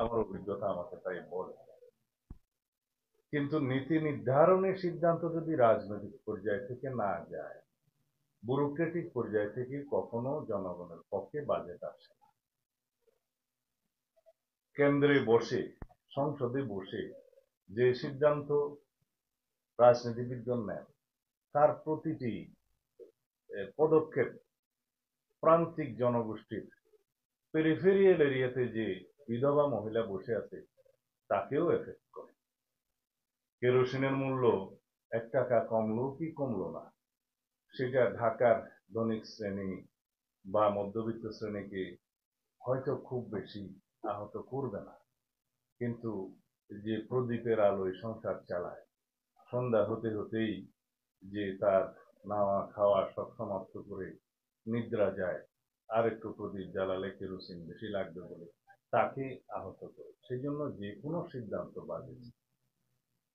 আমার অভিজ্ঞতা আমাকে তাই বলে। কিন্তু নীতি নির্ধারণের সিদ্ধান্ত যদি রাজনৈতিক পর্যায় থেকে না যায়, ব্যুরোক্রেটিক পর্যায় থেকে কখনো জনগণের পক্ষে বাজেট আসে না। কেন্দ্রে বসে, সংসদে বসে যে সিদ্ধান্ত রাজনীতিবিদগণ নেন, তার প্রতিটি পদক্ষেপ প্রান্তিক জনগোষ্ঠীর পেরিফেরিয়াল এরিয়াতে যে বিধবা মহিলা বসে আছে তাকেও এফেক্ট করে। কেরোসিনের মূল্য 1 টাকা কমলো কি কমলো না, সেটা ঢাকার ধনিক শ্রেণী বা মধ্যবিত্ত শ্রেণীকে হয়তো খুব বেশি আহত করবে না, কিন্তু যে প্রদীপের আলোয় সংসার চালায়, সন্ধ্যা হতে হতেই যে তার নাওয়া খাওয়া সব সমাপ্ত করে নিদ্রা যায়, আর একটু প্রদীপ জ্বালালে কেরোসিন বেশি লাগবে বলে তাকে আহত করে। সেই জন্য যে কোনো সিদ্ধান্ত বাজে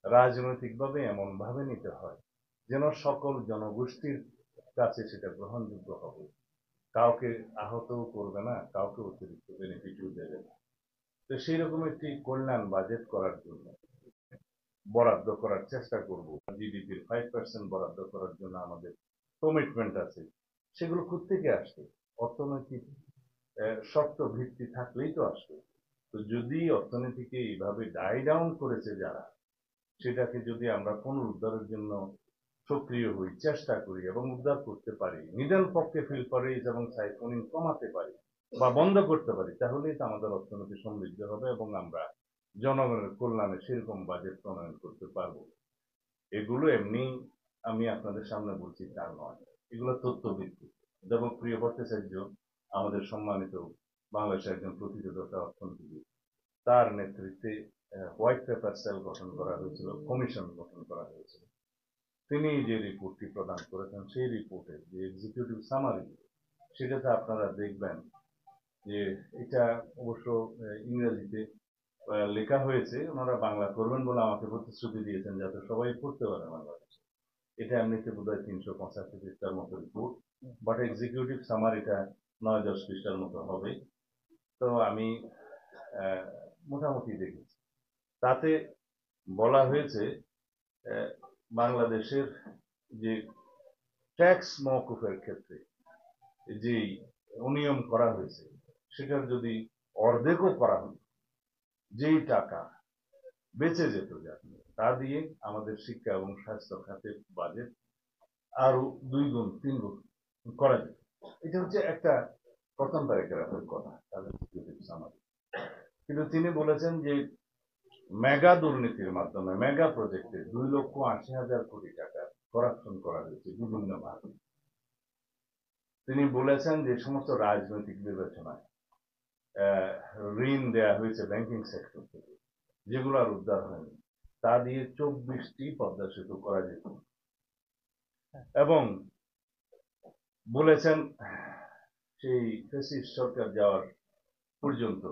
রাজনৈতিকভাবে এমন ভাবে নিতে হয় যেন সকল জনগোষ্ঠীর কাছে সেটা গ্রহণযোগ্য হবে, কাউকে আহতও করবে না, কাউকে অতিরিক্ত বেনিফিটও দেবে না। তো সেই রকম একটি কল্যাণ বাজেট করার জন্য বরাদ্দ করার চেষ্টা করব। জিডিপির 5% বরাদ্দ করার জন্য আমাদের কমিটমেন্ট আছে। সেগুলো কোত্থেকে আসবে? অর্থনৈতিক শক্ত ভিত্তি থাকলেই তো আসবে। তো যদি অর্থনীতিকে এইভাবে ডাই ডাউন করেছে যারা, সেটাকে যদি আমরা পুনরুদ্ধারের জন্য সক্রিয় হই, চেষ্টা করি এবং উদ্ধার করতে পারি, নিডল পক্ষে ফিল্পারেজ এবং সাইফোনিং কমাতে পারি বা বন্ধ করতে পারি, তাহলেই তো আমাদের অর্থনীতি সমৃদ্ধ হবে এবং আমরা জনগণের কল্যাণে সেরকম বাজেট প্রণয়ন করতে পারবো। এগুলো এমনি আমি আপনাদের সামনে বলছি তা নয়, এগুলো তথ্যভিত্তিক। দেবপ্রিয় ভট্টাচার্য আমাদের সম্মানিত বাংলাদেশের একজন প্রতিযোগিতা অর্থনীতিবিদ, তার নেতৃত্বে হোয়াইট পেপার সেল গঠন করা হয়েছিল, কমিশন গঠন করা হয়েছিল। তিনি যে রিপোর্টটি প্রদান করেছেন, সেই রিপোর্টের যে এক্সিকিউটিভ সামারি, সেটাতে আপনারা দেখবেন যে এটা অবশ্য ইংরেজিতে লেখা হয়েছে, ওনারা বাংলা করবেন বলে আমাকে প্রতিশ্রুতি দিয়েছেন যাতে সবাই পড়তে পারে বাংলাদেশে। এটা এমনিতে বোধহয় 385 পৃষ্ঠার মতো রিপোর্ট, বাট এক্সিকিউটিভ সামারিটা 9-10 পৃষ্ঠার মতো হবে। তো আমি মোটামুটি দেখেছি, তাতে বলা হয়েছে বাংলাদেশের যে ট্যাক্স মওকুফের ক্ষেত্রে যে অনিয়ম করা হয়েছে, সেটার যদি অর্ধেকও করা হতো, যেই টাকা বেঁচে যেত যা, তা দিয়ে আমাদের শিক্ষা এবং স্বাস্থ্য খাতের বাজেট আরো 2 গুণ 3 গুণ করা যেত। এটা হচ্ছে একটা প্রথম প্যারাগ্রাফের কথা তাদের সামারি। কিন্তু তিনি বলেছেন যে মেগা দুর্নীতির মাধ্যমে মেগা প্রজেক্টে 2,80,000 কোটি টাকা করাপশন করা হয়েছে বিভিন্ন ভাবে। তিনি বলেছেন যে সমস্ত রাজনৈতিক বিবেচনায় ঋণ দেয়া হয়েছে ব্যাংকিং সেক্টর থেকে, যেগুলো আর উদ্ধার হয়নি, তা দিয়ে 24টি পদ্মা সেতু করা যেত। এবং বলেছেন সেই ফ্যাসিস্ট সরকার যাওয়ার পর্যন্ত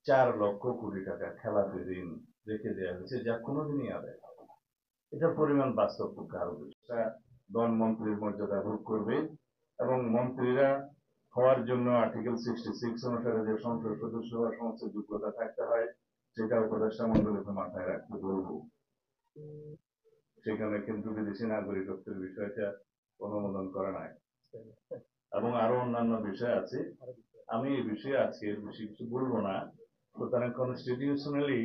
4 লক্ষ কোটি টাকা খেলাপি ঋণ রেখে দেওয়া হয়েছে, যা কোনোদিনই আদায় হবে। এটার পরিমাণ বাস্তব পক্ষে আরো বেশি। দল মন্ত্রীর মর্যাদা ভোগ করবে এবং মন্ত্রীরা হওয়ার জন্য আর্টিকেল 66 অনুসারে যে সংসদ সদস্য হওয়ার সমস্ত যোগ্যতা থাকতে হয়, সেটা উপদেষ্টা মন্ডলীকে মাথায় রাখতে বলবো। সেখানে কিন্তু বিদেশি নাগরিকত্বের বিষয়টা অনুমোদন করা নাই এবং আরো অন্যান্য বিষয় আছে। আমি এই বিষয়ে আজকে বেশি কিছু বলবো না। সুতরাং কনস্টিটিউশনালি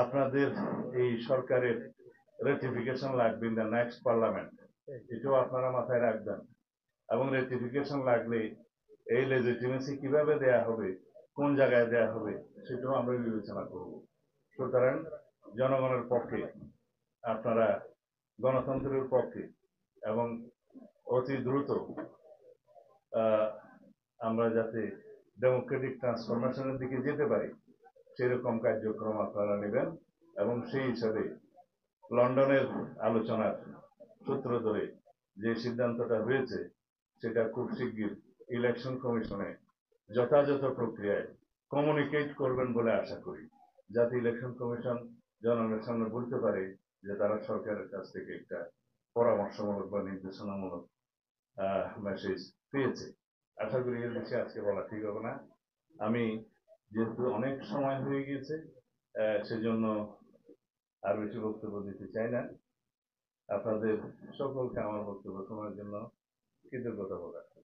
আপনাদের এই সরকারের রেটিফিকেশন লাগবে ইন দ্য নেক্সট পার্লামেন্ট, এটাও আপনারা মাথায় রাখবেন। এবং রেটিফিকেশন লাগলে এই লেজিটিমেসি কিভাবে দেয়া হবে, কোন জায়গায় দেয়া হবে, সেটাও আমরা বিবেচনা করব। সুতরাং জনগণের পক্ষে, আপনারা গণতন্ত্রের পক্ষে এবং অতি দ্রুত আমরা যাতে ডেমোক্রেটিক ট্রান্সফরমেশনের দিকে যেতে পারি, সেরকম কার্যক্রম আপনারা নেবেন। এবং সেই হিসাবে লন্ডনের আলোচনার সূত্র ধরে যে সিদ্ধান্তটা হয়েছে, সেটা খুব শিগগির ইলেকশন কমিশনে যথাযথ প্রক্রিয়ায় কমিউনিকেট করবেন বলে আশা করি, যাতে ইলেকশন কমিশন জনগণের সামনে বলতে পারে যে তারা সরকারের কাছ থেকে একটা পরামর্শমূলক বা নির্দেশনামূলক মেসেজ পেয়েছে। আশা করি এর বেশি আজকে বলা ঠিক হবে না। আমি যেহেতু অনেক সময় হয়ে গিয়েছে, সেজন্য আর বেশি বক্তব্য দিতে চাই না। আপনাদের সকলকে আমার বক্তব্য শোনার জন্য কৃতজ্ঞতা প্রকাশ